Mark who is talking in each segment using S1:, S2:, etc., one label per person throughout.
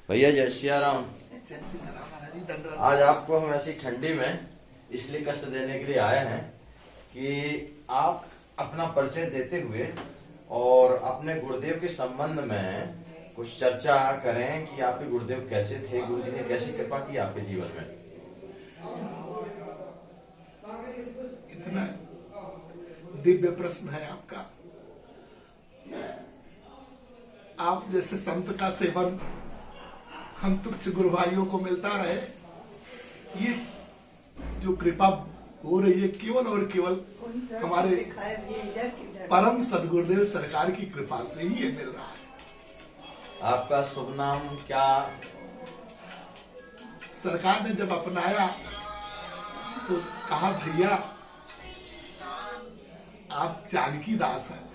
S1: भैया जय सिया राम।
S2: जय श्री राम महाराज जी, दंडवत।
S1: आज आपको हम ऐसी ठंडी में इसलिए कष्ट देने के लिए आए हैं कि आप अपना परिचय देते हुए और अपने गुरुदेव के संबंध में कुछ चर्चा करें कि आपके गुरुदेव कैसे थे, गुरु जी ने कैसी कृपा की आपके जीवन में।
S2: इतना दिव्य प्रश्न है आपका। आप जैसे संत का सेवन हम तुच्छ गुरु भाइयों को मिलता रहे, ये जो कृपा हो रही है केवल और केवल हमारे परम सदगुरुदेव सरकार की कृपा से ही ये मिल रहा है।
S1: आपका शुभ नाम क्या?
S2: सरकार ने जब अपनाया तो कहा भैया आप जानकी दास हैं।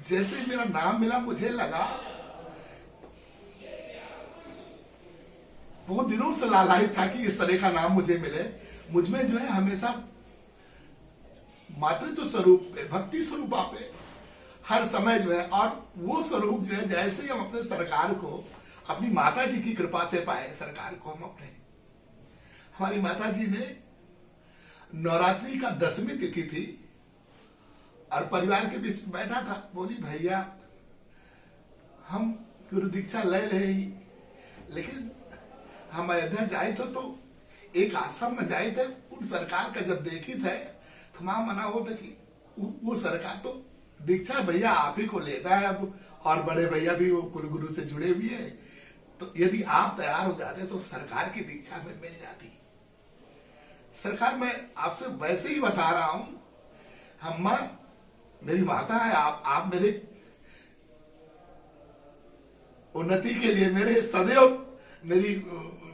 S2: जैसे मेरा नाम मिला मुझे लगा, बहुत दिनों से लालायित था कि इस तरह का नाम मुझे मिले। मुझमें जो है हमेशा मातृत्व स्वरूप पे, भक्ति स्वरूप पे हर समय जो है, और वो स्वरूप जो है जैसे ही हम अपने सरकार को अपनी माता जी की कृपा से पाए, सरकार को हम अपने, हमारी माता जी ने नवरात्रि का 10वीं तिथि थी और परिवार के बीच बैठा था, बोली भैया हम गुरु दीक्षा ले रहे ही, लेकिन हम अयोध्या जाए तो एक आश्रम में जाए थे, उन सरकार का जब देखी थे तो वहां मना हो था कि वो सरकार तो दीक्षा भैया आप ही को लेना है अब, और बड़े भैया भी वो कुल गुरु से जुड़े हुए हैं, तो यदि आप तैयार हो जाते तो सरकार की दीक्षा में मिल जाती। सरकार मैं आपसे वैसे ही बता रहा हूं, अम्मा मेरी माता है, आप मेरे उन्नति के लिए, मेरे सदैव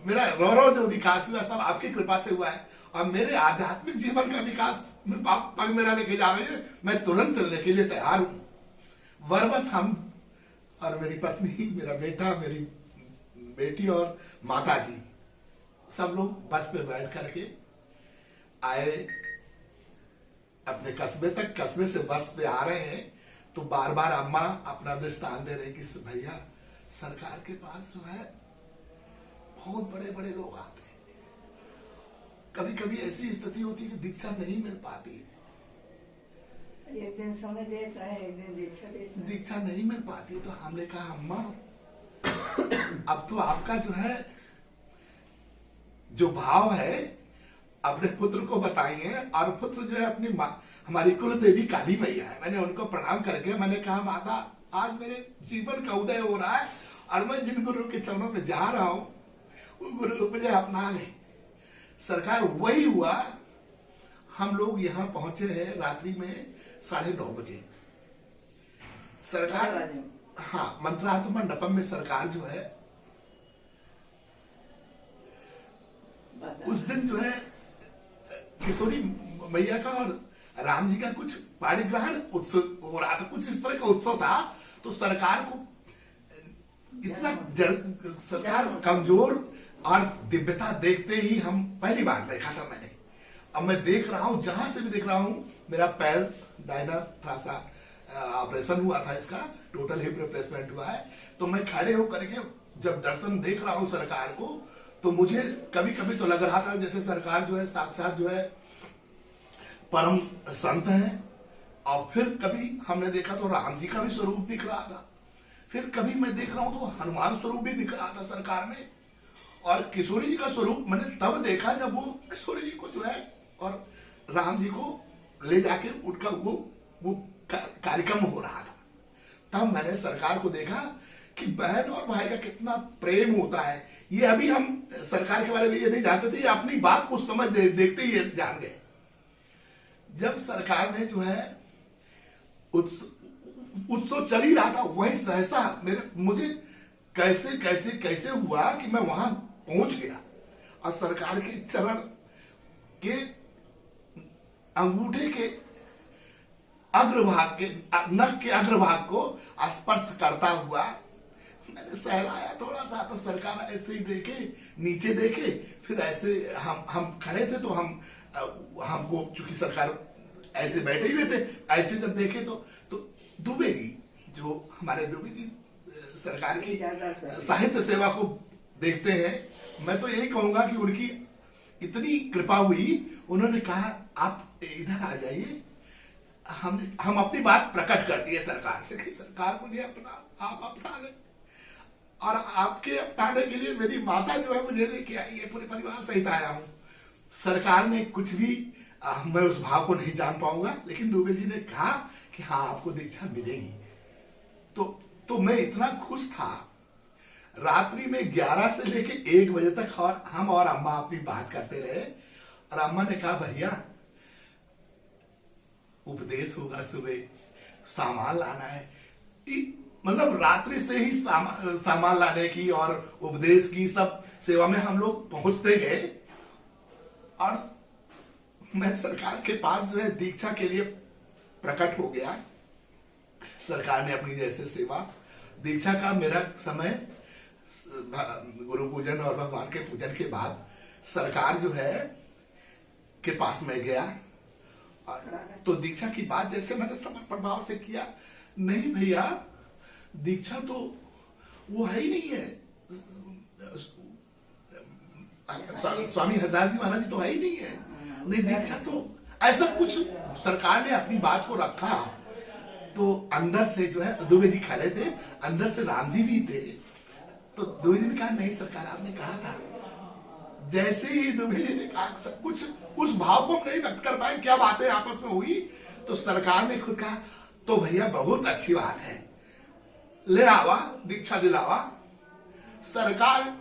S2: मेरा रौरव जो विकास हुआ सब आपकी कृपा से हुआ है, और मेरे आध्यात्मिक जीवन का विकास में पग मेरा लेके जा रही है, मैं तुरंत चलने के लिए तैयार हूं। बस हम और मेरी पत्नी, मेरा बेटा, मेरी बेटी और माता जी सब लोग बस पे बैठ करके आए अपने कस्बे तक। कस्बे से बस पे आ रहे हैं तो बार बार अम्मा अपना दृष्टांत दे रहे कि भैया सरकार के पास जो है बहुत बड़े बड़े लोग आते हैं, कभी कभी ऐसी स्थिति होती है कि दीक्षा नहीं मिल पाती है,
S3: एक दिन समय देता है, एक दिन
S2: दीक्षा नहीं मिल पाती। तो हमने कहा अम्मा अब तो आपका जो है जो भाव है अपने पुत्र को बताइए, और पुत्र जो है अपनी माँ, हमारी कुल देवी काली मैया है, मैंने उनको प्रणाम करके मैंने कहा माता आज मेरे जीवन का उदय हो रहा है और मैं जिन गुरु के चरणों में जा रहा हूं वो गुरु मुझे अपना ले। सरकार वही हुआ, हम लोग यहाँ पहुंचे हैं रात्रि में 9:30 बजे। सरकार हाँ मंत्रार्थ मंडपम में सरकार जो है उस दिन जो है किशोरी मैया का और राम जी का कुछ पाणी ग्रहण उत्सव हो रहा था, कुछ इस तरह का उत्सव था। तो सरकार को इतना सरकार कमजोर और दिव्यता देखते ही हम पहली बार देखा था मैंने। अब मैं देख रहा हूं, जहां से भी देख रहा हूं, मेरा पैर दाहिना थोड़ा सा ऑपरेशन हुआ था, इसका टोटल हिप रिप्लेसमेंट हुआ है, तो मैं खड़े होकर के जब दर्शन देख रहा हूं सरकार को, तो मुझे कभी कभी तो लग रहा था जैसे सरकार जो है साक्षात जो है परम संत है, और फिर कभी हमने देखा तो राम जी का भी स्वरूप दिख रहा था, फिर कभी मैं देख रहा हूं तो हनुमान स्वरूप भी दिख रहा था सरकार में, और किशोरी जी का स्वरूप मैंने तब देखा जब वो किशोरी जी को जो है और राम जी को ले जाके उनका वो कार्यक्रम हो रहा था। तब मैंने सरकार को देखा कि बहन और भाई का कितना प्रेम होता है। ये अभी हम सरकार के बारे में ये नहीं जानते थे, ये अपनी बात को समझ देखते ही जान गए। जब सरकार ने जो है उत्सव चल ही रहा था, वही सहसा मुझे कैसे कैसे कैसे हुआ कि मैं वहां पहुंच गया और सरकार के चरण के अंगूठे के अग्रभाग के नख के अग्रभाग को स्पर्श करता हुआ मैंने सहलाया थोड़ा सा। तो सरकार ऐसे ही देखे, नीचे देखे, फिर ऐसे हम खड़े थे तो हमको चूंकि सरकार ऐसे बैठे हुए थे, ऐसे जब देखे तो दुबे जी जो हमारे दुबे जी सरकार की
S3: ज्यादा सही।
S2: साहित्य सेवा को देखते हैं, मैं तो यही कहूंगा कि उनकी इतनी कृपा हुई, उन्होंने कहा आप इधर आ जाइए, हम अपनी बात प्रकट कर दिए सरकार से कि सरकार मुझे आप अपना लें। और आपके अपनाने के लिए मेरी माता जो है मुझे लेके आई है, पूरे परिवार सहित आया हूं। सरकार ने कुछ भी मैं उस भाव को नहीं जान पाऊंगा, लेकिन दुबे जी ने कहा कि हाँ आपको दीक्षा मिलेगी। तो मैं इतना खुश था, रात्रि में 11 से लेके 1 बजे तक और हम और अम्मा अपनी बात करते रहे। और अम्मा ने कहा भैया उपदेश होगा, सुबह सामान लाना है। मतलब रात्रि से ही सामान लाने की और उपदेश की सब सेवा में हम लोग पहुंचते गए। और मैं सरकार के पास जो है दीक्षा के लिए प्रकट हो गया। सरकार ने अपनी जैसे सेवा, दीक्षा का मेरा समय गुरु पूजन और भगवान के पूजन के बाद सरकार जो है के पास में गया। तो दीक्षा की बात जैसे मैंने समर्पण भाव से किया, नहीं भैया दीक्षा तो वो है ही नहीं है, स्वामी हरदास जी महाराज जी तो है ही नहीं है, नहीं दीक्षा तो ऐसा कुछ सरकार ने अपनी बात को रखा। तो अंदर से जो है दुबे जी खड़े थे, अंदर से राम जी भी थे। तो दुबे जी ने कहा नहीं सरकार आपने कहा था। जैसे ही दुबे जी ने कहा सब कुछ, उस भाव को हम नहीं व्यक्त कर पाए, क्या बातें आपस में हुई। तो सरकार ने खुद कहा तो भैया बहुत अच्छी बात है, ले आवा दीक्षा दिलावा। सरकार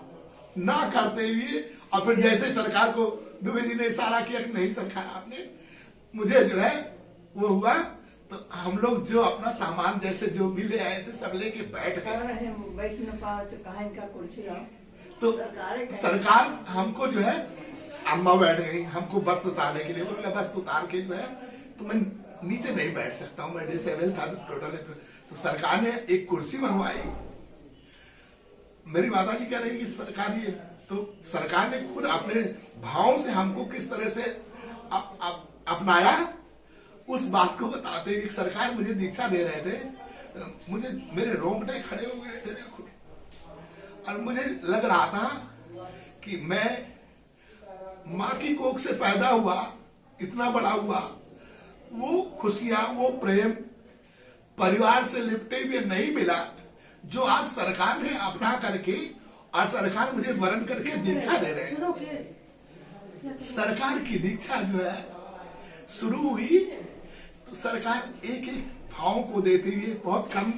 S2: ना करते हुए और फिर जैसे सरकार को दुबे जी ने इशारा किया कि नहीं सरकार आपने मुझे जो है वो हुआ, तो हम लोग जो अपना सामान जैसे जो भी ले आए थे सब लेके बैठ गए।
S3: बैठ न पाओ तो कहा इनका कुर्सी आओ।
S2: तो सरकार हमको जो है, अम्मा बैठ गई हमको बस उतारने के लिए, बोला बस उतार के जो है तो मैं नीचे नहीं बैठ सकता हूँ, मैं डिसेबल था टोटल। तो सरकार ने एक कुर्सी मंगवाई। मेरी माता जी कह रही कि सरकार ये, तो सरकार ने खुद अपने भाव से हमको किस तरह से अपनाया, उस बात को बताते हुए सरकार मुझे दीक्षा दे रहे थे, मुझे मेरे रोंगटे खड़े हो गए थे बिल्कुल। और मुझे लग रहा था कि मैं माँ की कोख से पैदा हुआ, इतना बड़ा हुआ, वो खुशियां वो प्रेम परिवार से लिपटे हुए नहीं मिला जो आज सरकार ने अपना करके, और सरकार मुझे वरण करके दीक्षा दे रहे हैं। सरकार की दीक्षा जो है शुरू हुई तो सरकार एक एक भाव को देते हुए, बहुत कम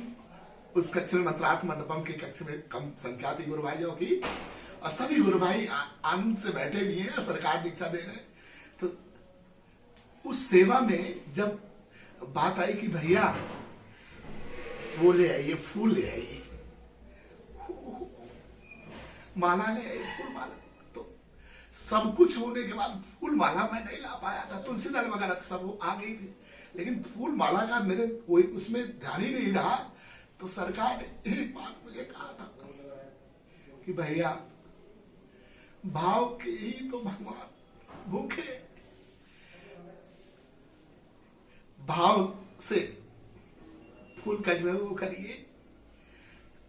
S2: उस कक्ष में मंत्रार्थ मंडपम के कक्ष में कम संख्या थी गुरु भाइयों की, और सभी गुरु भाई आनंद से बैठे हुए हैं और सरकार दीक्षा दे रहे हैं। तो उस सेवा में जब बात आई कि भैया वो ले आइए, फूल ले आइए, माला ले आइए, फूल माला, तो सब कुछ होने के बाद फूल माला मैं नहीं ला पाया था, तुलसी दल वगैरह सब आ गई थी, लेकिन फूल माला का मेरे कोई उसमें ध्यान ही नहीं रहा। तो सरकार ने एक बात मुझे कहा था कि भैया भाव के ही तो भगवान भूखे, भाव से फूल का जो है वो करिए।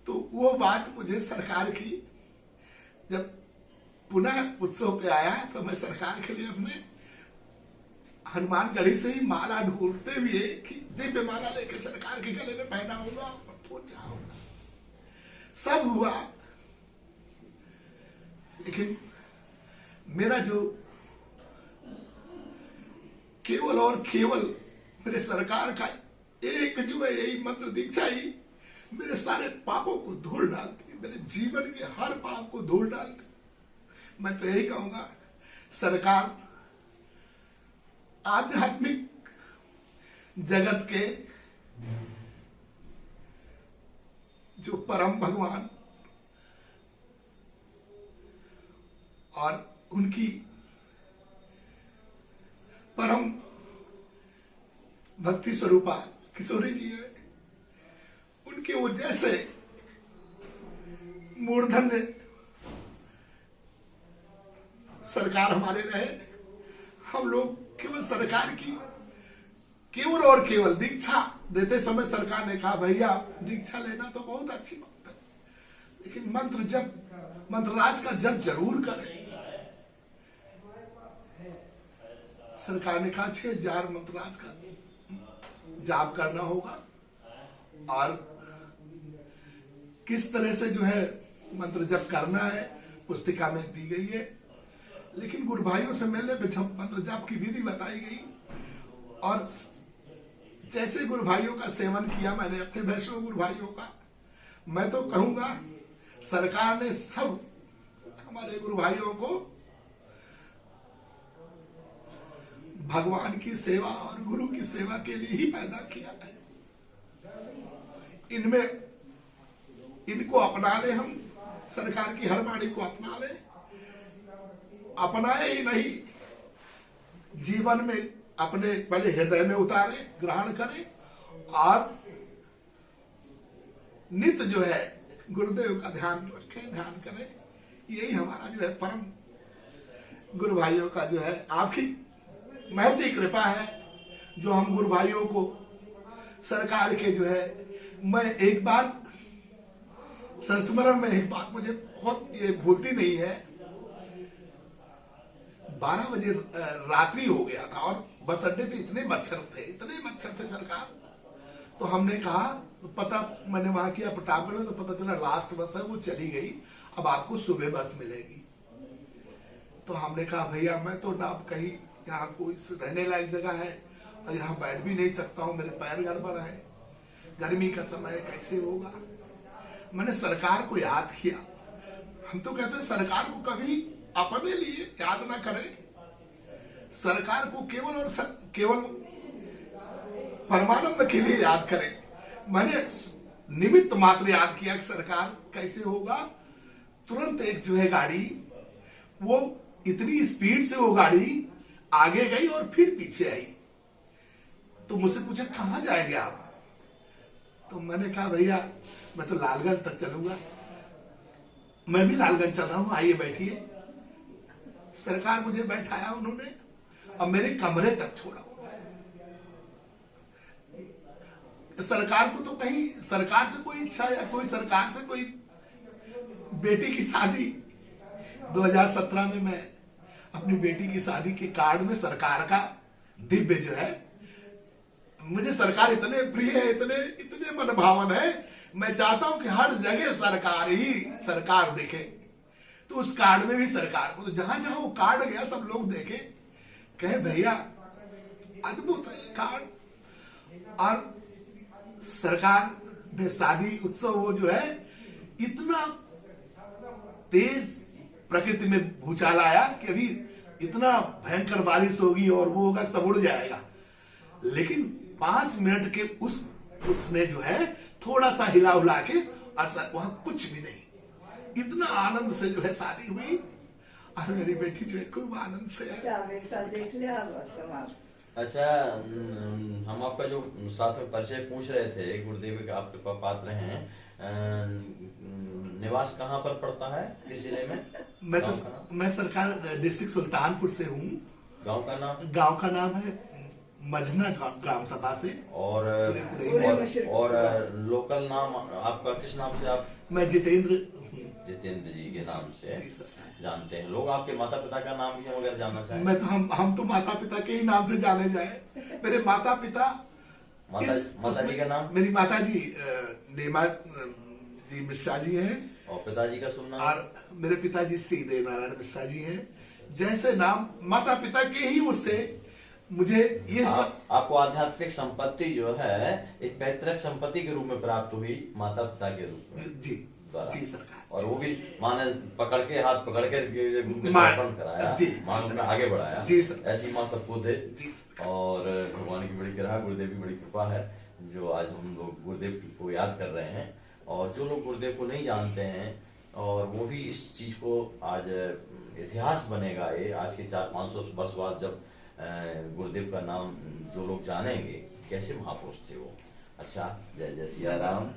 S2: तो वो बात मुझे सरकार की, जब पुनः उत्सव पे आया तो मैं सरकार के लिए अपने हनुमानगढ़ी से ही माला ढूंढते हुए कि दिव्य माला लेके सरकार के गले में पहना होगा और फूल चढ़ाऊंगा। सब हुआ, लेकिन मेरा जो केवल और केवल मेरे सरकार का एक जो है यही मंत्र दीक्षा ही मेरे सारे पापों को धूल डालती, मेरे जीवन के हर पाप को धूल डालती। मैं तो यही कहूंगा सरकार आध्यात्मिक जगत के जो परम भगवान और उनकी परम भक्ति स्वरूपा किशोरी जी है, उनके वो जैसे मूर्धन्य सरकार हमारे रहे। हम लोग केवल सरकार की केवल और केवल दीक्षा देते समय सरकार ने कहा भैया दीक्षा लेना तो बहुत अच्छी बात है, लेकिन मंत्रराज का जप जरूर करें। सरकार ने कहा 6000 मंत्रराज का जाप करना होगा और किस तरह से जो है मंत्र जप करना है पुस्तिका में दी गई है। लेकिन गुरु भाइयों से मिलने पे जब मंत्र जाप की विधि बताई गई और जैसे गुरु भाइयों का सेवन किया मैंने अपने वैष्णव गुरु भाइयों का, मैं तो कहूंगा सरकार ने सब हमारे गुरु भाइयों को भगवान की सेवा और गुरु की सेवा के लिए ही पैदा किया है। इनमें इनको अपना ले, हम सरकार की हर वाणी को अपना ले, अपनाए ही नहीं जीवन में अपने पहले हृदय में उतारे, ग्रहण करें और नित्य जो है गुरुदेव का ध्यान रखें, ध्यान करें। यही हमारा जो है परम गुरु भाइयों का जो है आपकी महती कृपा है जो हम गुरु भाइयों को सरकार के जो है, मैं एक बार संस्मरण में एक बात मुझे बहुत ये भूलती नहीं है। 12 बजे रात्रि हो गया था और बस अड्डे पे इतने मच्छर थे सरकार। तो हमने कहा पता, मैंने वहां किया प्रतापगढ़ में, तो पता चला लास्ट बस है वो चली गई, अब आपको सुबह बस मिलेगी। तो हमने कहा भैया मैं तो ना कहीं यहाँ कोई रहने लायक जगह है और यहाँ बैठ भी नहीं सकता हूँ, मेरे पैर गड़बड़ है, गर्मी का समय कैसे होगा। मैंने सरकार को याद किया। हम तो कहते हैं सरकार को कभी अपने लिए याद ना करें, सरकार को केवल और केवल परमानंद के लिए याद करें। मैंने निमित्त मात्र याद किया कि सरकार कैसे होगा। तुरंत एक जो है गाड़ी, वो इतनी स्पीड से वो गाड़ी आगे गई और फिर पीछे आई। तो मुझसे पूछा कहां जाएंगे आप? तो मैंने कहा भैया मैं तो लालगंज तक चलूंगा। मैं भी लालगंज चल रहा हूं, आइए बैठिए। सरकार मुझे बैठाया उन्होंने और मेरे कमरे तक छोड़ा। सरकार को तो कहीं सरकार से कोई इच्छा या कोई सरकार से कोई बेटी की शादी 2017 में मैं अपनी बेटी की शादी के कार्ड में सरकार का दिव्य जो है, मुझे सरकार इतने प्रिय है, इतने मनभावन है, मैं चाहता हूं कि हर जगह सरकार ही सरकार दिखे। तो उस कार्ड में भी सरकार को, तो जहां जहां वो कार्ड गया सब लोग देखे, कहे भैया अद्भुत है कार्ड। और सरकार में शादी उत्सव वो जो है इतना तेज प्रकृति में भूचाल आया कि अभी इतना भयंकर बारिश होगी और वो होगा सब उड़ जाएगा। लेकिन 5 मिनट के उसने जो है थोड़ा सा हिला उला के और वहां कुछ भी नहीं, इतना आनंद से जो है शादी हुई और मेरी बेटी जो है खूब आनंद से है।
S3: एक साल देख लिया समाप्त।
S1: अच्छा, हम आपका जो साथ में परिचय पूछ रहे थे, गुरुदेव के आप कृपा पात्र हैं, निवास कहाँ पर पड़ता है, किस जिले में?
S2: मैं सरकार डिस्ट्रिक्ट सुल्तानपुर से हूँ।
S1: गांव का नाम?
S2: गांव का नाम है मजना ग्राम सभा से।
S1: और लोकल नाम आपका किस नाम से? आप?
S2: मैं जितेंद्र
S1: जी के नाम से जानते हैं लोग। आपके माता पिता का नाम भी हम अगर जानना चाहें?
S2: मैं तो हम तो माता पिता के ही नाम से जाने जाए। मेरे माता पिता,
S1: माता जी का नाम?
S2: मेरी माता जी नेमा जी मिश्रा जी हैं।
S1: और पिताजी का शुभ नाम?
S2: और मेरे पिताजी श्री देव नारायण मिश्रा जी हैं। जैसे नाम माता पिता के ही उससे मुझे ये
S1: आपको आध्यात्मिक संपत्ति जो है एक पैतृक संपत्ति के रूप में प्राप्त हुई, माता पिता के रूप में।
S2: जी जी सरकार।
S1: और वो भी माने पकड़ के, हाथ पकड़ के समर्पण कराया, मां में आगे बढ़ाया।
S2: जी सर।
S1: ऐसी माँ सबको दे।
S2: जी सर।
S1: और भगवान की बड़ी कृपा, गुरुदेव की बड़ी कृपा है जो आज हम लोग गुरुदेव को याद कर रहे हैं। और जो लोग गुरुदेव को नहीं जानते हैं और वो भी इस चीज को आज इतिहास बनेगा, ये आज के 400-500 वर्ष बाद जब गुरुदेव का नाम जो लोग जानेंगे कैसे महापुरुष थे वो। अच्छा, जय जय सिया राम।